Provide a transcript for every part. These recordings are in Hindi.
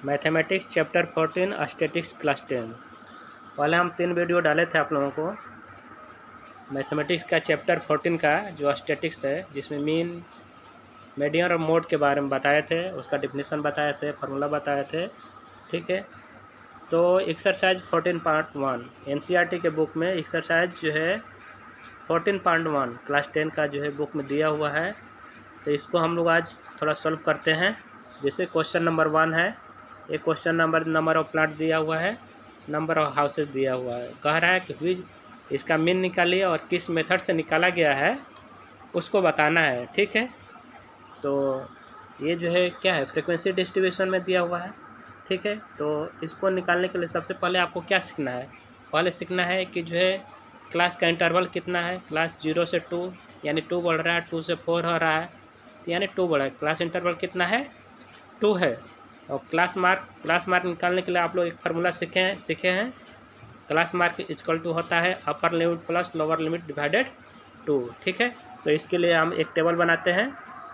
Mathematics chapter 14 statics class 10। पहले हम 3 वीडियो डाले थे आप लोगों को मैथमेटिक्स का चैप्टर 14 का जो स्टैटिक्स है, जिसमें मीन, मीडियन और मोड के बारे में बताए थे, उसका डिफिनीशन बताए थे, फार्मूला बताए थे। ठीक है, तो एक्सरसाइज 14.1 एनसीईआरटी के बुक में एक्सरसाइज जो है 14.1 क्लास 10 का जो है बुक में दिया हुआ है। तो इसको हम लोग आज थोड़ा सॉल्व करते हैं। जैसे क्वेश्चन नंबर 1 है, एक क्वेश्चन नंबर ऑफ प्लाट दिया हुआ है, नंबर ऑफ हाउसेज दिया हुआ है। कह रहा है कि विच इसका मीन निकालिए और किस मेथड से निकाला गया है उसको बताना है। ठीक है, तो ये जो है क्या है, फ्रीक्वेंसी डिस्ट्रीब्यूशन में दिया हुआ है। ठीक है, तो इसको निकालने के लिए सबसे पहले आपको क्या सीखना है, पहले सीखना है कि जो है क्लास का इंटरवल कितना है। क्लास 0 से 2 यानी 2 बढ़ रहा है, 2 से 4 हो रहा है यानी 2 बढ़ा है। क्लास इंटरवल कितना है, 2 है। और क्लास मार्क निकालने के लिए आप लोग एक फार्मूला सीखे हैं। क्लास मार्क इक्वल टू होता है अपर limit plus lower limit divided 2। ठीक है, तो इसके लिए हम एक टेबल बनाते हैं।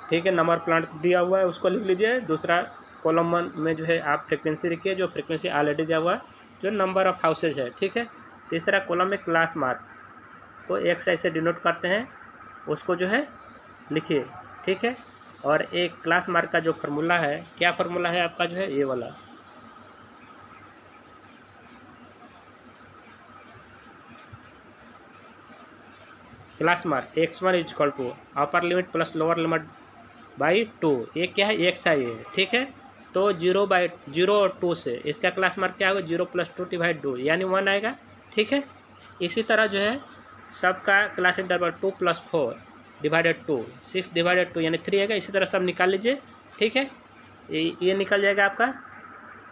ठीक है, नंबर प्लांट दिया हुआ है उसको लिख लीजिए। दूसरा कॉलम 1 में जो है आप फ्रिक्वेंसी लिखिए, जो फ्रिक्वेंसी ऑलरेडी दिया हुआ है, जो नंबर ऑफ हाउसेज है। ठीक है, तीसरा कॉलम में क्लास मार्क को एक्स आई से डिनोट करते हैं, उसको जो है लिखिए। ठीक है, और एक क्लास मार्क का जो फार्मूला है, क्या फार्मूला है आपका, जो है ये वाला। Class mark x1 equal to upper limit plus lower limit by 2। ये क्या है, एक्स आई है। ठीक है, तो 0/0 और 2 से इसका क्लास मार्क क्या होगा, 0 + 2 / 2 यानी 1 आएगा। ठीक है, इसी तरह जो है सबका क्लास इंटरवल 2 + 4 डिवाइडेड 2 6 डिवाइडेड 2 यानी 3 आएगा। इसी तरह सब निकाल लीजिए। ठीक है, ये निकल जाएगा, आपका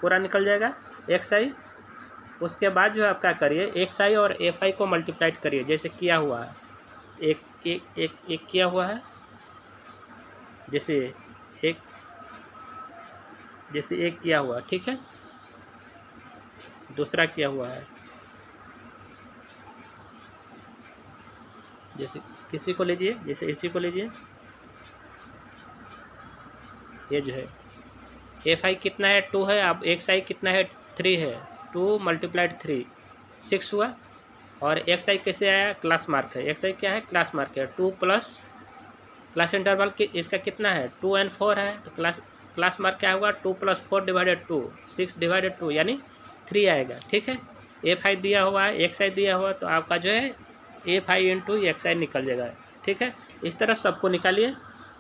पूरा निकल जाएगा एक्स आई। उसके बाद जो है आप क्या करिए, एक्स आई और एफ आई को मल्टीप्लाइड करिए, जैसे किया हुआ है। एक किया हुआ है, जैसे एक किया हुआ। ठीक है, दूसरा किया हुआ है, जैसे किसी को लीजिए, जैसे इसी को लीजिए। ये जो है एफ आई कितना है, 2 है। अब एक्स आई कितना है, 3 है। 2 × 3 6 हुआ। और एक्स आई कैसे आया, क्लास मार्क है। एक्स आई क्या है, क्लास मार्क है। 2 प्लस क्लास इंटरवल के इसका कितना है, 2 और 4 है, तो क्लास मार्क क्या होगा, 2 + 4 डिवाइडेड 2 6 डिवाइडेड 2 यानी 3 आएगा। ठीक है, एफ आई दिया हुआ है, एक्स आई दिया हुआ है, तो आपका जो है एफ आई इंटू एक्स आई निकल जाएगा। ठीक है, इस तरह सबको निकालिए।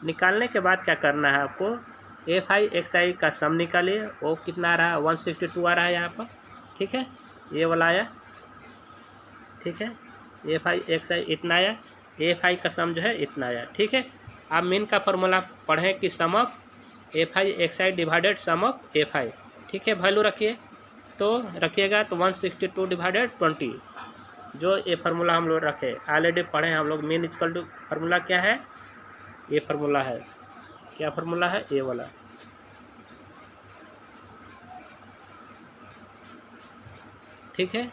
निकालने के बाद क्या करना है आपको, एफ आई एक्स आई का सम निकालिए। वो कितना आ रहा है, 162 आ रहा है यहाँ पर। ठीक है, ये वाला आया। ठीक है, एफ आई एक्स आई इतना आया, एफ आई का सम जो है इतना आया। ठीक है, आप मीन का फॉर्मूला पढ़ें कि sum of F I X I divided sum of F I. ठीक है, वैल्यू रखिए, तो रखिएगा तो 162 डिवाइडेड 20, जो ये फार्मूला हम लोग रखे ऑलरेडी पढ़े हैं हम लोग। मीन इक्वल टू फार्मूला क्या है, ये फार्मूला है, क्या फार्मूला है, ये वाला। ठीक है,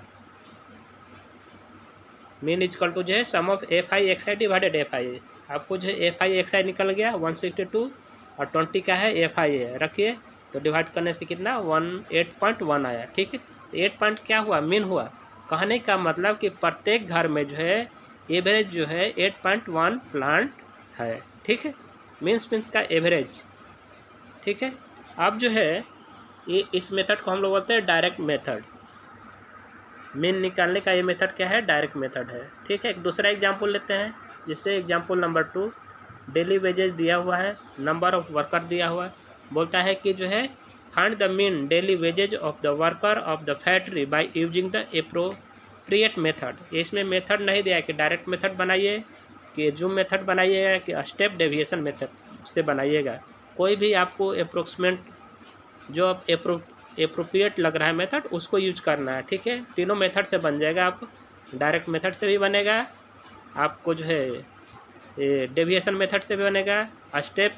मीन इक्वल टू जो है sum of F I X I divided F I. आपको जो है एफ आई एक्स आई निकल गया 162 और 20 का है एफ आई है, रखिए। तो डिवाइड करने से कितना 8.1 आया। ठीक है, 8 पॉइंट क्या हुआ, मीन हुआ। कहने का मतलब कि प्रत्येक घर में जो है एवरेज जो है 8.1 प्लांट है। ठीक है, मीन्स का एवरेज। ठीक है, अब जो है ये इस मेथड को हम लोग बोलते हैं डायरेक्ट मेथड। मीन निकालने का ये मेथड क्या है, डायरेक्ट मेथड है। ठीक है, एक दूसरा एग्जांपल लेते हैं। जैसे एग्जांपल नंबर 2, डेली वेजेस दिया हुआ है, नंबर ऑफ वर्कर दिया हुआ है। बोलता है कि जो है find the mean daily wages of the worker of the factory by using the appropriate method. इसमें मेथड नहीं दिया है कि डायरेक्ट मेथड बनाइए, कि जूम मेथड बनाइएगा, कि स्टेप डेविएशन मेथड से बनाइएगा। कोई भी आपको अप्रोक्सीमेट जो एप्रोप्रिएट लग रहा है मेथड, उसको यूज करना है। ठीक है, तीनों मेथड से बन जाएगा। आप डायरेक्ट मेथड से भी बनेगा, आपको जो है ये डेविएशन मेथड से भी बनेगा, स्टेप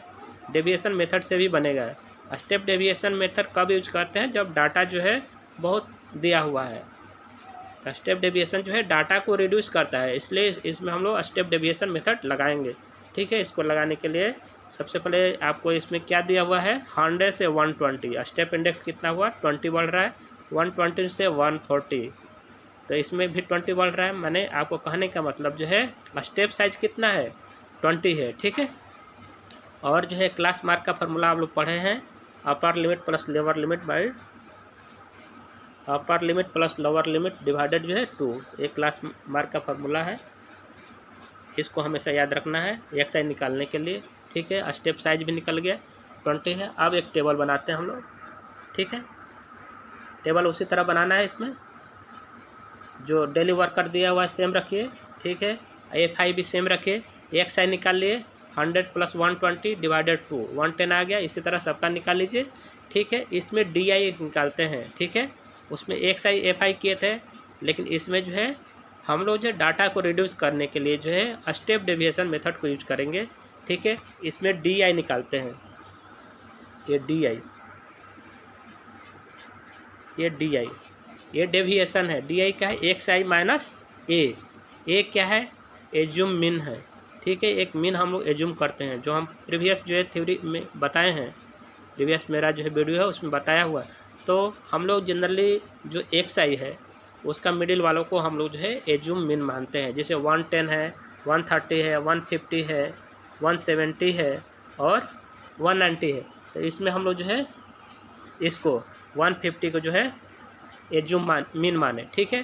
डेविएशन मेथड से भी बनेगा। स्टेप डेविएशन मेथड कब यूज करते हैं, जब डाटा जो है बहुत दिया हुआ है। तो स्टेप डेविएशन जो है डाटा को रिड्यूस करता है, इसलिए इसमें हम लोग स्टेप डेविएशन मेथड लगाएंगे। ठीक है, इसको लगाने के लिए सबसे पहले आपको इसमें क्या दिया हुआ है, 100 से 120, स्टेप इंडेक्स कितना हुआ, 20 बढ़ रहा है, 120 से 140, तो इसमें भी 20 बढ़ रहा है। मैंने आपको कहने का मतलब जो है स्टेप साइज कितना है, 20 है, ठीक है। और जो है क्लास मार्क का फार्मूला आप लोग पढ़े हैं, अपर limit plus lower limit by upper limit plus lower limit divided जो है 2, एक क्लास मार्क का फार्मूला है, इसको हमेशा याद रखना है एक साइज निकालने के लिए, ठीक है। स्टेप साइज भी निकल गया, 20 है। अब एक टेबल बनाते हैं हम लोग, ठीक है। टेबल उसी तरह बनाना है, इसमें जो डेली वर्कर दिया हुआ है सेम रखिए, ठीक है। FI भी सेम रखिए, एक साइज निकाल लिए, 100 प्लस 120 डिवाइडेड 2, 110 आ गया। इसी तरह सबका निकाल लीजिए, ठीक है। इसमें DI निकालते हैं, ठीक है। उसमें एक साइज FI किए थे, लेकिन इसमें जो है हम लोग जो है डाटा को रिड्यूस करने के लिए जो है स्टेप डेविएशन मेथड को यूज करेंगे, ठीक है। इसमें DI निकालते हैं, ये DI, ये डेविएशन है। DI क्या है, XI माइनस A क्या है, एज्यूम मीन है, ठीक है। एक मीन हम लोग एज्यूम करते हैं, जो हम प्रीवियस जो है थ्योरी में बताए हैं, प्रीवियस मेरा जो है वीडियो है उसमें बताया हुआ है। तो हम लोग जनरली जो XI है उसका मिडिल वालों को हम लोग जो है एज्यूम मीन मानते हैं, जैसे 110 है, 130 है, 150 है, 170 है और 190 है। तो इसमें हम लोग जो है इसको 150 को जो है एज्यूम मीन माने, ठीक है।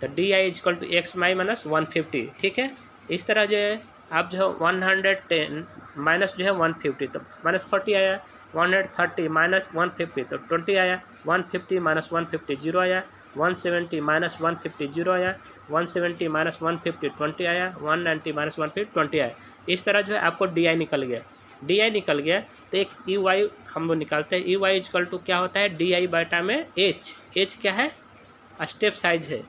तो DI equal to XI minus 150, ठीक है। इस तरह जो है आप जो है 110 माइनस जो है 150, तो माइनस 40 आया, 130 माइनस 150 तो 20 आया, 150 माइनस 150 0 आया, 170 माइनस 150 0 आया, 170 माइनस 150 20 आया, 190 माइनस 150 20 आया। इस तरह जो है आपको DI निकल गया, DI निकल गया। तो एक EY हम लोग निकालते हैं, EY इक्वल टू क्या होता है, DI बाटा में H क्या है, स्टेप साइज है,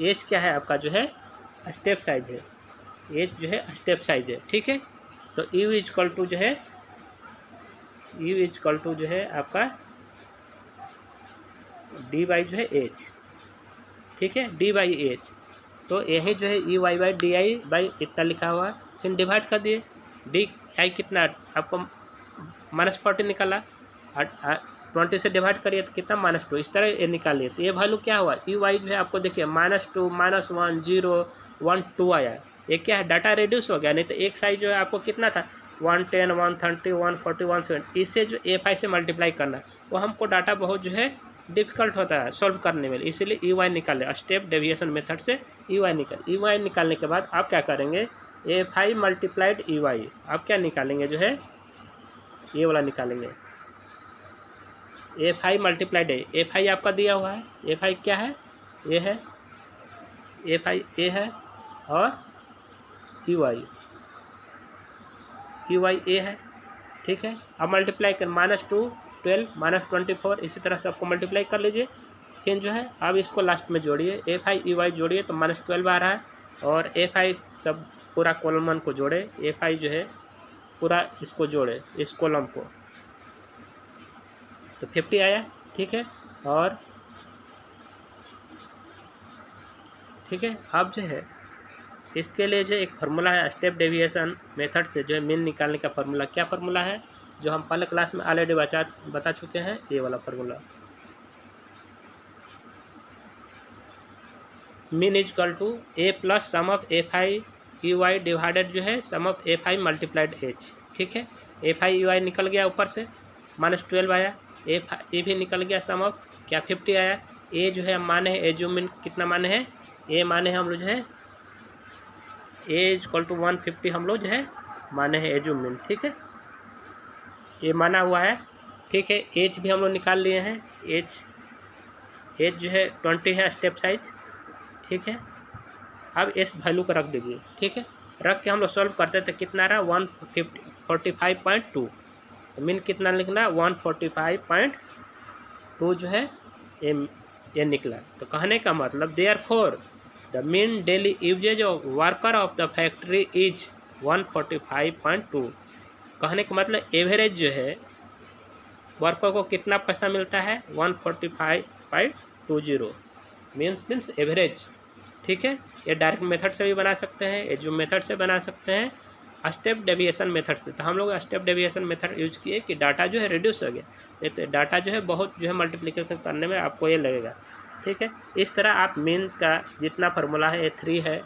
H क्या है आपका जो है स्टेप साइज है, H जो है स्टेप साइज है, ठीक है। तो U इक्वल टू जो है आपका D बाई जो है H, ठीक है, D बाई H। तो यही जो है EY बाई DI बाई इतना लिखा हुआ है, फिर डिवाइड कर दिए, DI कितना आपको -40 निकाला, 20 से डिवाइड करिए तो कितना -2, इस तरह ये निकालिए। तो ये वैल्यू क्या हुआ, EY जो है आपको देखिए -2 -1 0 1 2 आया, ये क्या है, डाटा रिड्यूस हो गया। नहीं तो एक साइज जो है आपको कितना था, 110 130 140 170, इससे जो FI से मल्टीप्लाई करना वो हमको डाटा बहुत जो है डिफिकल्ट होता है सॉल्व करने में, इसीलिए EY निकाले, स्टेप डेविएशन मेथड से EY निकालने के बाद आप क्या करेंगे, FI मल्टीप्लाइड EY, आप क्या निकालेंगे जो है ये वाला निकालेंगे, FI मल्टीप्लाइड है, FI आपका दिया हुआ है, FI क्या है, ये है FI A है और EY A है, ठीक है। अब मल्टीप्लाई कर -2 12 -24, इसी तरह से आपको मल्टीप्लाई कर लीजिए। फिर जो है अब इसको लास्ट में जोड़िए, FI EY जोड़िए तो -12 आ रहा है, और FI सब पूरा कॉलम को जोड़े, FI जो है पूरा इसको जोड़े इस कॉलम को, तो 50 आया, ठीक है। और ठीक है, अब जो है इसके लिए जो एक फार्मूला है स्टेप डेविएशन मेथड से जो है मीन निकालने का फार्मूला, क्या फार्मूला है, जो हम पहले क्लास में ऑलरेडी बता चुके हैं, ये वाला formula, mean equal to A plus sum of FI EY divided जो है sum of FI multiplied H, ठीक है। FI EY निकल गया, ऊपर से -12 आया, A भी निकल गया, सम ऑफ क्या 50 आया। A जो है माने है एज्यूम मीन कितना माने हैं, A माने हम लोग जो है A इक्वल टू 150 हम लोग जो है माने हैं एज्यूम मीन, ठीक है, ये माना हुआ है, ठीक है। H भी हम लोग निकाल लिए हैं, H जो है 20 है स्टेप साइज, ठीक है। अब इस वैल्यू को रख दीजिए, ठीक है, रख के हम लोग सॉल्व करते थे, कितना रहा 145.2, तो मीन कितना लिखना 145.2 जो है ये निकला। तो कहने का मतलब therefore the mean daily usages of worker of the factory is 145.2, कहने का मतलब एवरेज जो है वर्कर को कितना पैसा मिलता है 145.20, मीन्स एवरेज, ठीक है। ये डायरेक्ट मेथड से भी बना सकते हैं, एज्यूम मेथड से बना सकते हैं, स्टेप डेविएशन मेथड से। तो हम लोग स्टेप डेविएशन मेथड यूज किए कि डाटा जो है रिड्यूस हो गया, ये तो डाटा जो है बहुत जो है मल्टीप्लिकेशन करने में आपको ये लगेगा, ठीक है। इस तरह आप मीन का जितना फार्मूला है, A3 है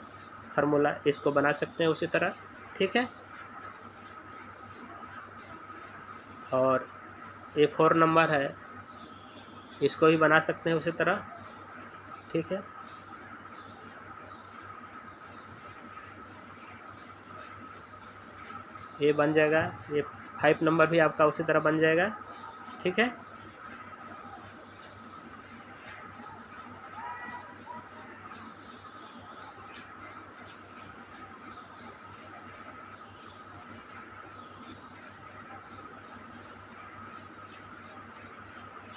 फार्मूला, इसको बना सकते हैं उसी तरह, ठीक है। और A4 नंबर है, इसको भी बना सकते हैं उसी तरह, ठीक है। ये बन जाएगा, ये 5 नंबर भी आपका उसी तरह बन जाएगा, ठीक है।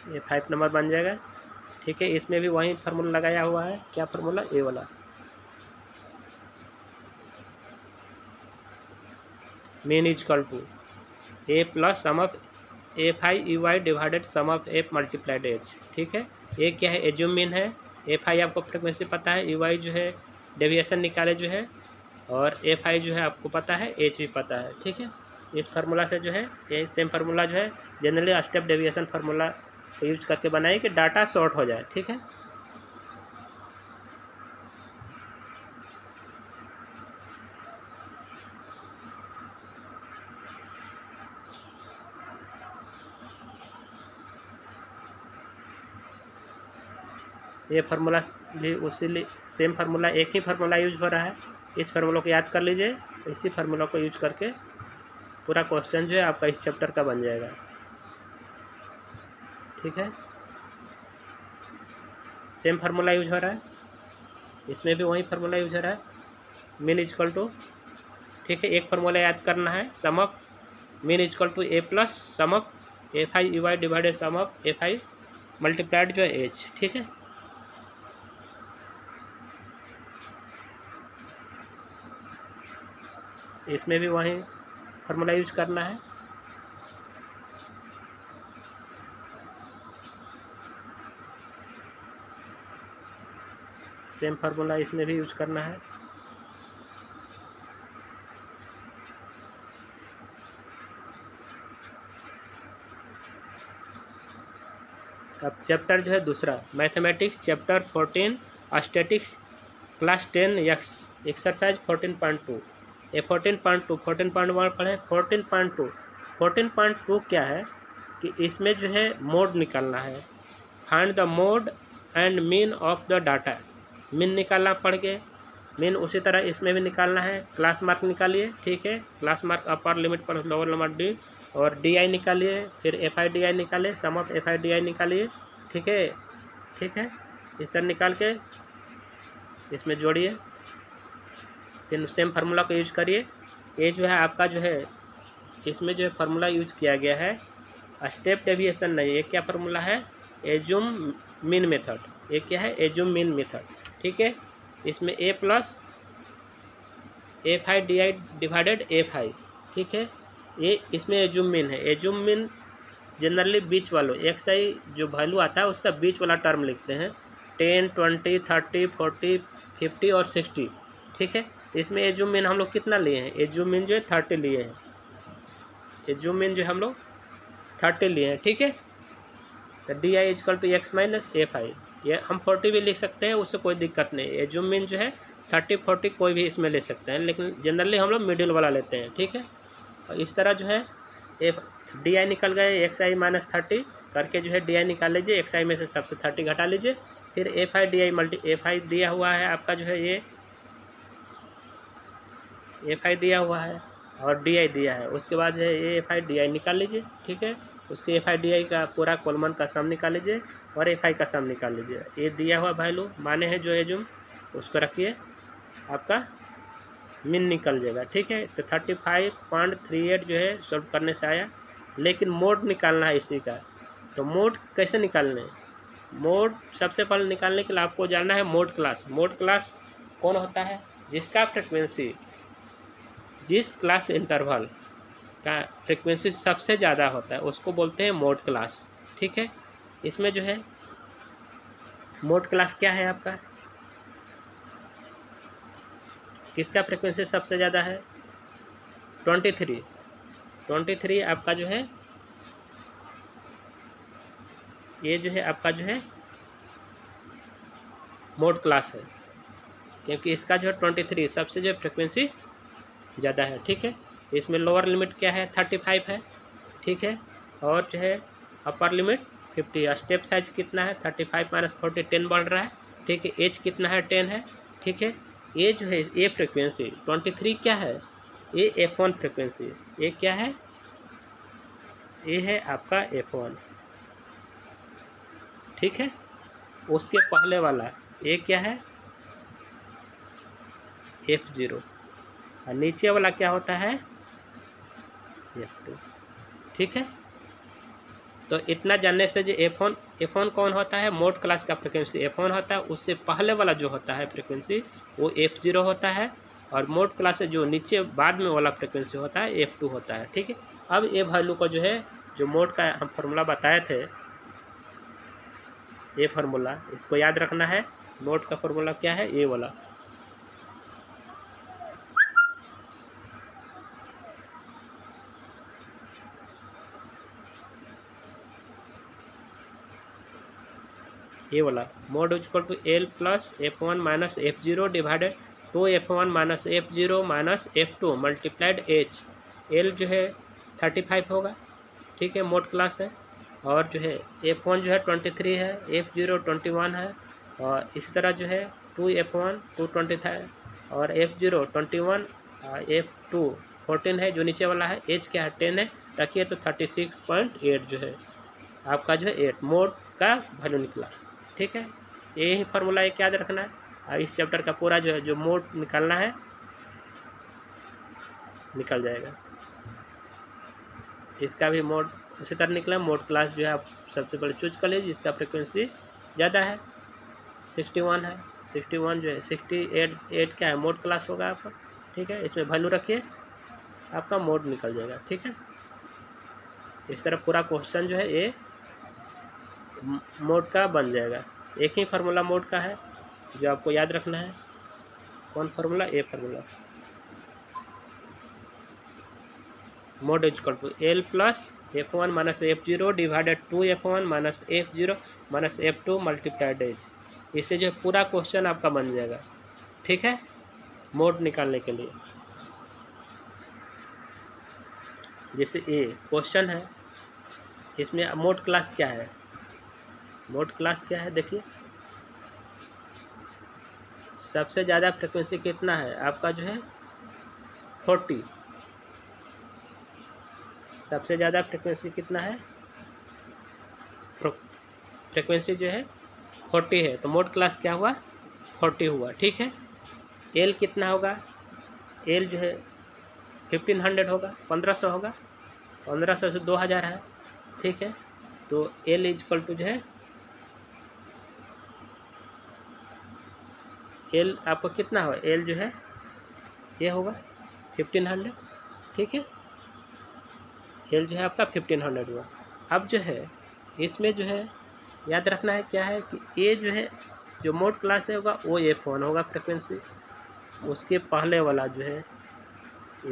ये 5 नंबर बन जाएगा, ठीक है। इसमें भी वही फार्मूला लगाया हुआ है, क्या फार्मूला, ए वाला, mean equal to A plus sum of F(i)(ey) divided sum of F multiplied H, ठीक है। ये क्या है, एज्यूम मीन है, F(i) आपको फ्रिक्वेंसी पता है, Ey जो है डेविएशन निकाले जो है, और F(i) जो है आपको पता है, H भी पता है, ठीक है। इस फार्मूला से जो है ये सेम फार्मूला जो है generally step deviation formula use करके बनाइए कि डाटा शॉर्ट हो जाए, ठीक है। ये फार्मूला भी उसी सेम फार्मूला, एक ही फार्मूला यूज हो रहा है, इस फार्मूला को याद कर लीजिए, इसी फार्मूला को यूज करके पूरा क्वेश्चन जो है आपका इस चैप्टर का बन जाएगा, ठीक है। सेम फार्मूला यूज हो रहा है, इसमें भी वही फार्मूला यूज हो रहा है, मीन इजकल टू, ठीक है। एक फार्मूला याद करना है, sum of mean equal to A plus sum of F(i)(ey) divided sum of F(i) multiplied जो है H, ठीक है। इसमें भी वही फार्मूला यूज करना है, सेम फार्मूला इसमें भी यूज करना है। अब चैप्टर जो है दूसरा, mathematics chapter 14 statics class 10 exercise 14.2। ये 14.2 14.1 पढ़े, 14.2 14.2 क्या है कि इसमें जो है मोड निकालना है, find the mode and mean of the data. Mean निकालना पड़ गए, मीन उसी तरह इसमें भी निकालना है, क्लास मार्क निकालिए, ठीक है। क्लास मार्क अपर लिमिट पर लोअर लिमिट डी, और DI निकालिए, फिर FI/DI निकालिए, सम ऑफ FI/DI निकालिए, ठीक है, ठीक है। इस तरह निकाल के इसमें जोड़िए, फिर सेम फार्मूला को यूज करिए। ये जो है आपका जो है इसमें जो है फार्मूला यूज किया गया है स्टेप डेविएशन नहीं, ये क्या फार्मूला है, एज्यूम मीन मेथड। ये क्या है, एज्यूम मीन मेथड, ठीक है। इसमें A plus F(i)(di) divided F(i), ठीक है। ये इसमें एज्यूम मीन है, एज्यूम मीन जनरली बीच वालों XI जो वैल्यू आता है उसका बीच वाला टर्म लिखते हैं, 10, 20, 30, 40, 50 और 60, ठीक है। इसमें एज्यूम मीन हम लोग कितना लिए हैं, एज्यूम मीन जो है 30 लिए हैं, एज्यूम मीन जो हम लोग 30 लिए हैं, ठीक है। तो DI equal to X minus FI, ये हम 40 भी लिख सकते हैं, उससे कोई दिक्कत नहीं। एज्यूम मीन जो है 30, 40 कोई भी इसमें ले सकते हैं, लेकिन जनरली हम लोग मिडिल वाला लेते हैं, ठीक है। और इस तरह जो है DI निकल गए, XI माइनस 30 करके जो है DI निकाल लीजिए, XI में से सबसे 30 घटा लीजिए, फिर FI/DI FI दिया हुआ है आपका जो है, ये FI दिया हुआ है और DI दिया है, उसके बाद जो है ये FI/DI निकाल लीजिए, ठीक है। उसके FI/DI का पूरा कॉलमन का सम निकाल लीजिए और FI का सम निकाल लीजिए। ये दिया हुआ वैल्यू माने हैं जो एज्यूम, उसको रखिए, आपका मीन निकल जाएगा, ठीक है। तो 35.38 जो है सॉल्व करने से आया, लेकिन मोड निकालना है इसी का। तो मोड कैसे निकालने, मोड सबसे पहले निकालने के लिए आपको जानना है मोड क्लास। मोड क्लास कौन होता है, जिसका फ्रिक्वेंसी, जिस क्लास इंटरवल का फ्रिक्वेंसी सबसे ज़्यादा होता है उसको बोलते हैं मोड क्लास, ठीक है। इसमें जो है मोड क्लास क्या है आपका, किसका फ्रिक्वेंसी सबसे ज़्यादा है, 23 आपका जो है, ये जो है आपका जो है मोड क्लास है, क्योंकि इसका जो है 23 सबसे जो फ्रिक्वेंसी ज़्यादा है। ठीक है, तो इसमें लोअर लिमिट क्या है 35 है। ठीक है, और जो है अपर लिमिट 50 है। स्टेप साइज कितना है 35 माइनस 40 10 बढ़ रहा है। ठीक है, एज कितना है 10 है। ठीक है, ये जो है ये फ्रिक्वेंसी 23 क्या है, ये F1 फ्रिक्वेंसी, ये क्या है, ये है आपका F1। ठीक है, उसके पहले वाला ये क्या है F0, और नीचे वाला क्या होता है F2। ठीक है, तो इतना जानने से जो F1 कौन होता है, मोड क्लास का फ्रिक्वेंसी F1 होता है। उससे पहले वाला जो होता है फ्रिक्वेंसी वो F0 होता है, और मोड क्लास से जो नीचे बाद में वाला फ्रिक्वेंसी होता है F2 होता है। ठीक है, अब ये वैल्यू को जो है, जो मोड का हम फार्मूला बताए थे, ये फार्मूला इसको याद रखना है। मोड का फार्मूला क्या है, ये वाला। ये वाला mode equal to L plus F1 minus F0 divided 2F1 minus F0 minus F2 multiplied H। L जो है 35 होगा। ठीक है, मोड क्लास है, और जो है F1 जो है 23 है, F0 21 है, और इसी तरह जो है 2F1 220 है, और F0 21, F2 14 है, जो नीचे वाला है। H क्या है 10 है, रखिए तो 36.8 जो है आपका जो है 8 मोड का वैल्यू निकला। ठीक है, यही फार्मूला एक याद रखना है, और इस चैप्टर का पूरा जो है जो मोड निकालना है निकल जाएगा। इसका भी मोड इसी तरह निकला। मोड क्लास जो है आप सबसे पहले चूज कर लीजिए जिसका फ्रिक्वेंसी ज़्यादा है, 61 है। 61 जो है 68 क्या है मोड क्लास होगा आपका। ठीक है, इसमें वैल्यू रखिए, आपका मोड निकल जाएगा। ठीक है, इस तरह पूरा क्वेश्चन जो है ये मोड का बन जाएगा। एक ही फार्मूला मोड का है जो आपको याद रखना है। कौन formula, A formula. Mode equal to L plus F1 minus F0 divided 2F1 minus F0 minus F2 multiplied H। इससे जो पूरा क्वेश्चन आपका बन जाएगा। ठीक है, मोड निकालने के लिए जैसे ये क्वेश्चन है, इसमें मोड क्लास क्या है, मोड क्लास क्या है देखिए, सबसे ज़्यादा फ्रिक्वेंसी कितना है आपका जो है 40। सबसे ज़्यादा फ्रिक्वेंसी कितना है, फ्रिक्वेंसी जो है 40 है, तो मोड क्लास क्या हुआ 40 हुआ। ठीक है, एल कितना होगा, एल जो है 1500 होगा, 1500 होगा, 1500 से 2000 है। ठीक है, तो एल इक्वल टू जो है एल आपको कितना होगा, एल जो है ये होगा 1500। ठीक है, एल जो है आपका 1500 हुआ। अब जो है इसमें जो है याद रखना है क्या है कि ये जो है जो मोड क्लास है होगा वो F1 होगा फ्रिक्वेंसी, उसके पहले वाला जो है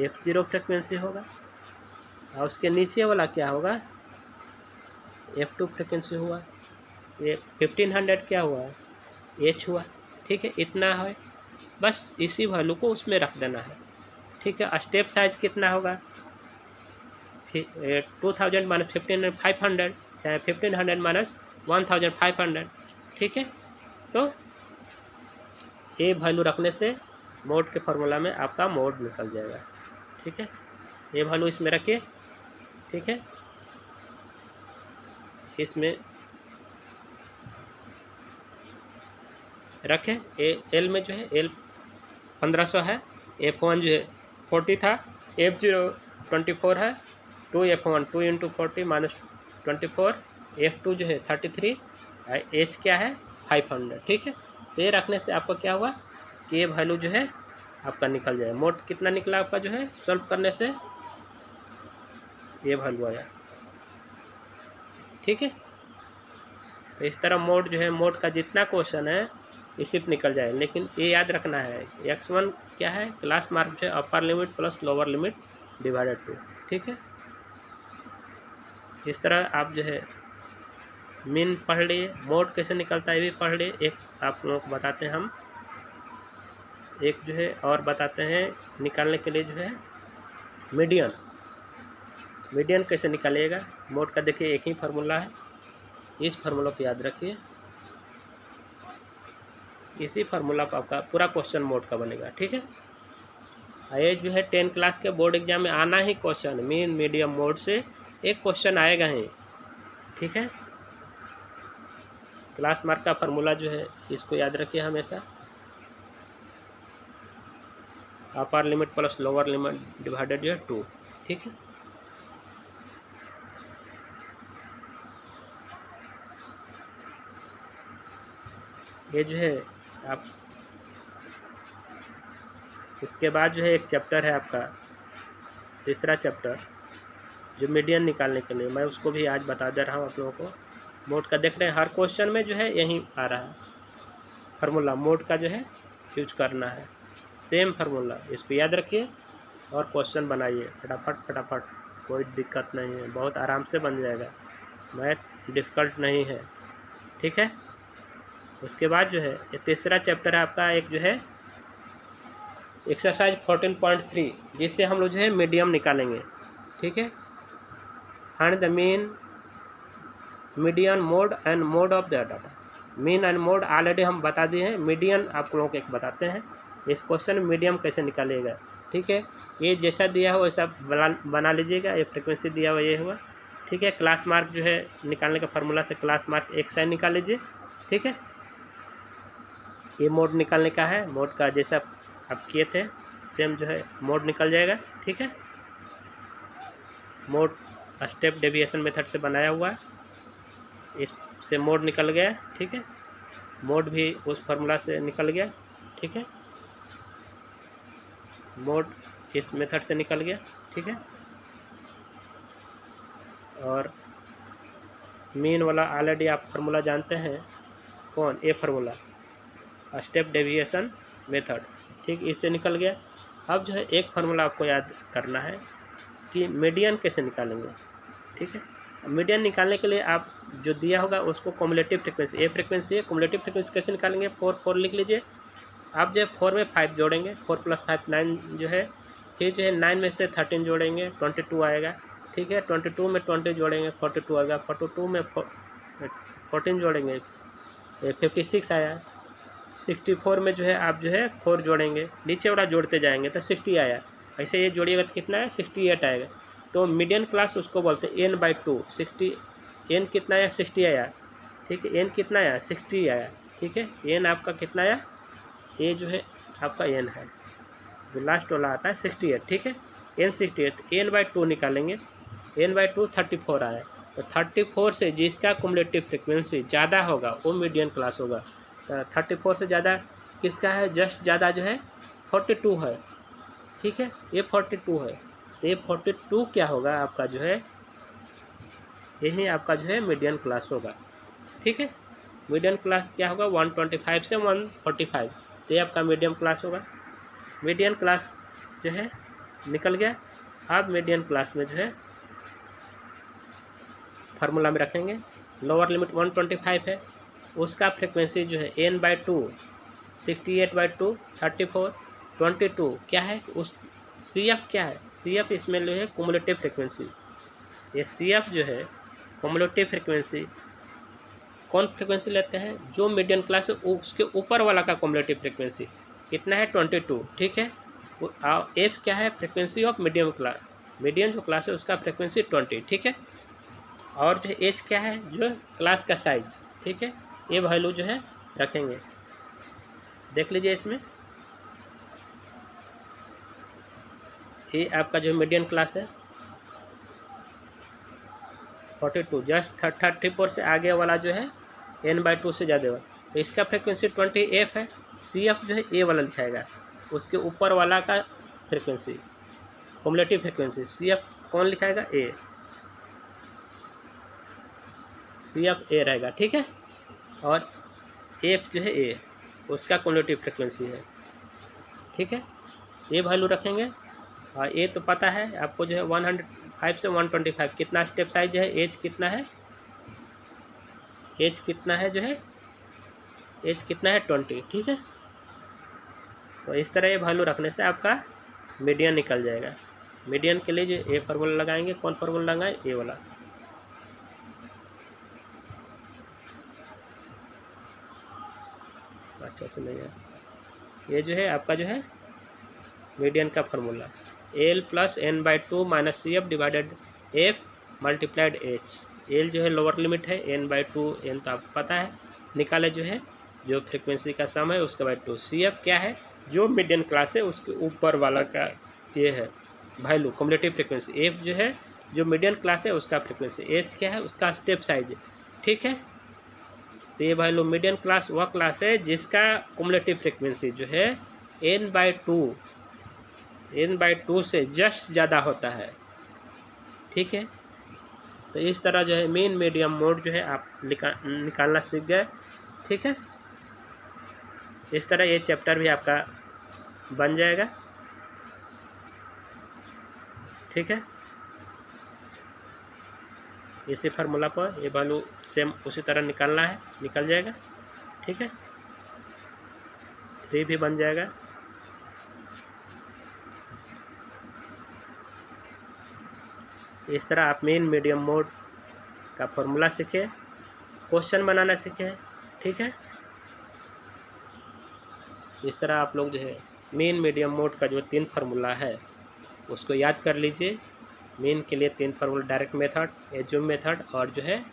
F0 फ्रिक्वेंसी होगा, और उसके नीचे वाला क्या होगा F2 फ्रिक्वेंसी हुआ। ये 1500 क्या हुआ H हुआ। ठीक है, इतना है, बस इसी वैल्यू को उसमें रख देना है। ठीक है, स्टेप साइज कितना होगा 2000 माइनस 1500, चाहे 1500 माइनस 1500। ठीक है, तो ये वैल्यू रखने से मोड के फार्मूला में आपका मोड निकल जाएगा। ठीक है, ये वैल्यू इसमें रखिए। ठीक है, इसमें रखें। एल में जो है एल 1500 है, F1 जो है 40 था, F0 24 है, 2F1 2 इंटू 40 माइनस 24, F2 जो है 33, H क्या है 500। ठीक है, तो ये रखने से आपको क्या हुआ कि ये वैल्यू जो है आपका निकल जाए। मोड कितना निकला आपका जो है सॉल्व करने से ये वैल्यू आया। ठीक है, तो इस तरह मोड जो है मोड का जितना क्वेश्चन है इसी पे निकल जाए। लेकिन ये याद रखना है x1 क्या है क्लास मार्क जो है अपर limit plus lower limit divided 2। ठीक है, इस तरह आप जो है मीन पढ़ लिए, मोड कैसे निकलता है ये भी पढ़ लिए। एक आप लोगों को बताते हैं हम, एक जो है और बताते हैं निकालने के लिए जो है मीडियन। मीडियन कैसे निकालिएगा मोड का, देखिए एक ही फार्मूला है, इस फार्मूला को याद रखिए, इसी फार्मूला पर आपका पूरा क्वेश्चन मोड का बनेगा। ठीक है, ये जो है 10 क्लास के बोर्ड एग्जाम में आना ही क्वेश्चन, मीन मीडियम मोड से एक क्वेश्चन आएगा ही। ठीक है, क्लास मार्क का फार्मूला जो है इसको याद रखिए हमेशा, अपर limit plus lower limit divided जो है 2। ठीक है, ये जो है आप, इसके बाद जो है एक चैप्टर है आपका तीसरा चैप्टर जो मीडियन निकालने के लिए, मैं उसको भी आज बता दे रहा हूँ आप लोगों को। मोड का देख रहे हैं हर क्वेश्चन में जो है यही आ रहा है फार्मूला, मोड का जो है यूज करना है, सेम फार्मूला, इसको याद रखिए और क्वेश्चन बनाइए फटाफट फटाफट, कोई दिक्कत नहीं है, बहुत आराम से बन जाएगा, मैथ डिफ़िकल्ट नहीं है। ठीक है, उसके बाद जो है ये तीसरा चैप्टर है आपका, एक जो है एक्सरसाइज 14.3 जिससे हम लोग जो है मीडियम निकालेंगे। ठीक है, find the mean median mode and mode of the data. Mean and mode already हम बता दिए हैं, मीडियन आप लोगों को एक बताते हैं, इस क्वेश्चन में मीडियम कैसे निकालिएगा। ठीक है, ये जैसा दिया हो वैसा बना लीजिएगा, ये फ्रिक्वेंसी दिया हुआ ये हुआ। ठीक है, क्लास मार्क जो है निकालने का फार्मूला से क्लास मार्क एक साइन निकाल लीजिए। ठीक है, ये मोड निकालने का है, मोड का जैसा आप किए थे सेम जो है मोड निकल जाएगा। ठीक है, मोड स्टेप डेविएशन मेथड से बनाया हुआ है, इससे मोड निकल गया। ठीक है, मोड भी उस फार्मूला से निकल गया। ठीक है, मोड इस मेथड से निकल गया। ठीक है, और मीन वाला ऑलरेडी आप फार्मूला जानते हैं, कौन, ये फार्मूला स्टेप डेविएशन मेथड। ठीक, इससे निकल गया। अब जो है एक फार्मूला आपको याद करना है कि मीडियन कैसे निकालेंगे। ठीक है, मीडियन निकालने के लिए आप जो दिया होगा उसको कॉम्युलेटिव फ्रिक्वेंसी, ये फ्रिक्वेंसी है, कॉम्युलेटिव फ्रिक्वेंसी कैसे निकालेंगे, 4 लिख लीजिए। आप जो है 4 में 5 जोड़ेंगे, 4 + 5 9 जो है, फिर जो है 9 में से 13 जोड़ेंगे 22 आएगा। ठीक है, 22 में 20 जोड़ेंगे 42 आएगा, 42 में 14 जोड़ेंगे 56 आया, 64 में जो है आप जो है 4 जोड़ेंगे, नीचे वाला जोड़ते जाएंगे तो 60 आया, ऐसे ये जोड़िएगा तो कितना है 68 आएगा। तो मीडियन क्लास उसको बोलते हैं n/2, 60, n कितना आया 60 आया। ठीक है, n कितना आया 60 आया। ठीक है, n आपका कितना आया, ये जो है आपका n है, जो लास्ट वाला आता है 68। ठीक है, n 68, तो n/2 निकालेंगे, n/2 34 आया, तो 34 से जिसका कुमुलेटिव फ्रिक्वेंसी ज़्यादा होगा वो मीडियन क्लास होगा। तो 34 से ज़्यादा किसका है, जस्ट ज़्यादा जो है 42 है। ठीक है, ये 42 है, तो ये 42 क्या होगा आपका जो है, यही आपका जो है मीडियन क्लास होगा। ठीक है, मीडियन क्लास क्या होगा 125 से 145, तो ये आपका मीडियम क्लास होगा। मीडियन क्लास जो है निकल गया। अब मीडियन क्लास में जो है फार्मूला में रखेंगे, लोअर लिमिट 125 है, उसका फ्रिक्वेंसी जो है n/2, 68/2 34 22 क्या है, उस CF क्या है, CF इसमें जो है कुमुलेटिव फ्रिक्वेंसी, ये CF जो है कुमुलेटिव फ्रिक्वेंसी, कौन फ्रिक्वेंसी लेते हैं, जो मीडियन क्लास है उसके ऊपर वाला का कुमुलेटिव फ्रिक्वेंसी कितना है 22। ठीक है, F क्या है, frequency of medium class, medium जो क्लास है उसका फ्रिक्वेंसी 20। ठीक है, और जो H क्या है, जो क्लास का साइज। ठीक है, ये वैल्यू जो है रखेंगे, देख लीजिए इसमें, ये आपका जो मीडियन क्लास है 42, जस्ट 34 से आगे वाला जो है n/2 से ज़्यादा हुआ, तो इसका फ्रिक्वेंसी 20 F है। CF जो है ए वाला लिखाएगा, उसके ऊपर वाला का फ्रिक्वेंसी कुमुलेटिव फ्रिक्वेंसी CF कौन लिखाएगा, ए, CF ए रहेगा। ठीक है, और F जो है ए, उसका कुमुलेटिव फ्रिक्वेंसी है। ठीक है, ये वैल्यू रखेंगे। और ये तो पता है आपको जो है 105 से 125 कितना स्टेप साइज है, एज कितना है, एज कितना है जो है, एज कितना है 20। ठीक है, तो इस तरह ये वैल्यू रखने से आपका मीडियन निकल जाएगा। मीडियन के लिए जो ए फार्मूला लगाएंगे, कौन फार्मूला लगाएं, ए वाला। अच्छा से नहीं है, ये जो है आपका जो है मीडियन का formula L plus N by 2 minus C F divided F multiplied H. L जो है लोअर लिमिट है, एन बाई 2, एन तो आपको पता है, निकाले जो है जो फ्रिक्वेंसी का सम है उसका बाई 2। सी एफ क्या है, जो मीडियन क्लास है उसके ऊपर वाला का ये है वैल्यू कम्युलेटिव फ्रिक्वेंसी। एफ जो है जो मीडियन क्लास है उसका फ्रिक्वेंसी, एच क्या है उसका स्टेप साइज। ठीक है, तो ये वैल्यू मीडियन क्लास वह क्लास है जिसका कुमुलेटिव फ्रिक्वेंसी जो है n बाई 2 से जस्ट ज़्यादा होता है। ठीक है, तो इस तरह जो है मीन मीडियम मोड जो है आप निकालना सीख गए। ठीक है, इस तरह ये चैप्टर भी आपका बन जाएगा। ठीक है, इसी फार्मूला पर ये वैल्यू सेम उसी तरह निकालना है, निकल जाएगा। ठीक है, 3 भी बन जाएगा। इस तरह आप मेन मीडियम मोड का फॉर्मूला सीखे, क्वेश्चन बनाना सीखे। ठीक है, इस तरह आप लोग जो है मेन मीडियम मोड का जो 3 फार्मूला है उसको याद कर लीजिए। मेन के लिए 3 formula, direct method, assume method और जो है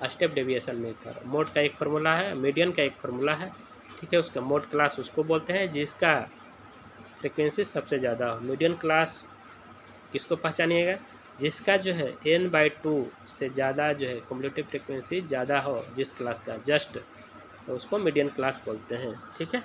स्टेप डेविएशन मेथड। मोड का एक फार्मूला है, मीडियन का एक फार्मूला है। ठीक है, उसका मोड क्लास उसको बोलते हैं जिसका फ्रिक्वेंसी सबसे ज़्यादा हो। मीडियन क्लास किसको पहचानिएगा, जिसका जो है n बाई 2 से ज़्यादा जो है कम्युलेटिव फ्रिक्वेंसी ज़्यादा हो जिस क्लास का जस्ट, तो उसको मीडियन क्लास बोलते हैं। ठीक है।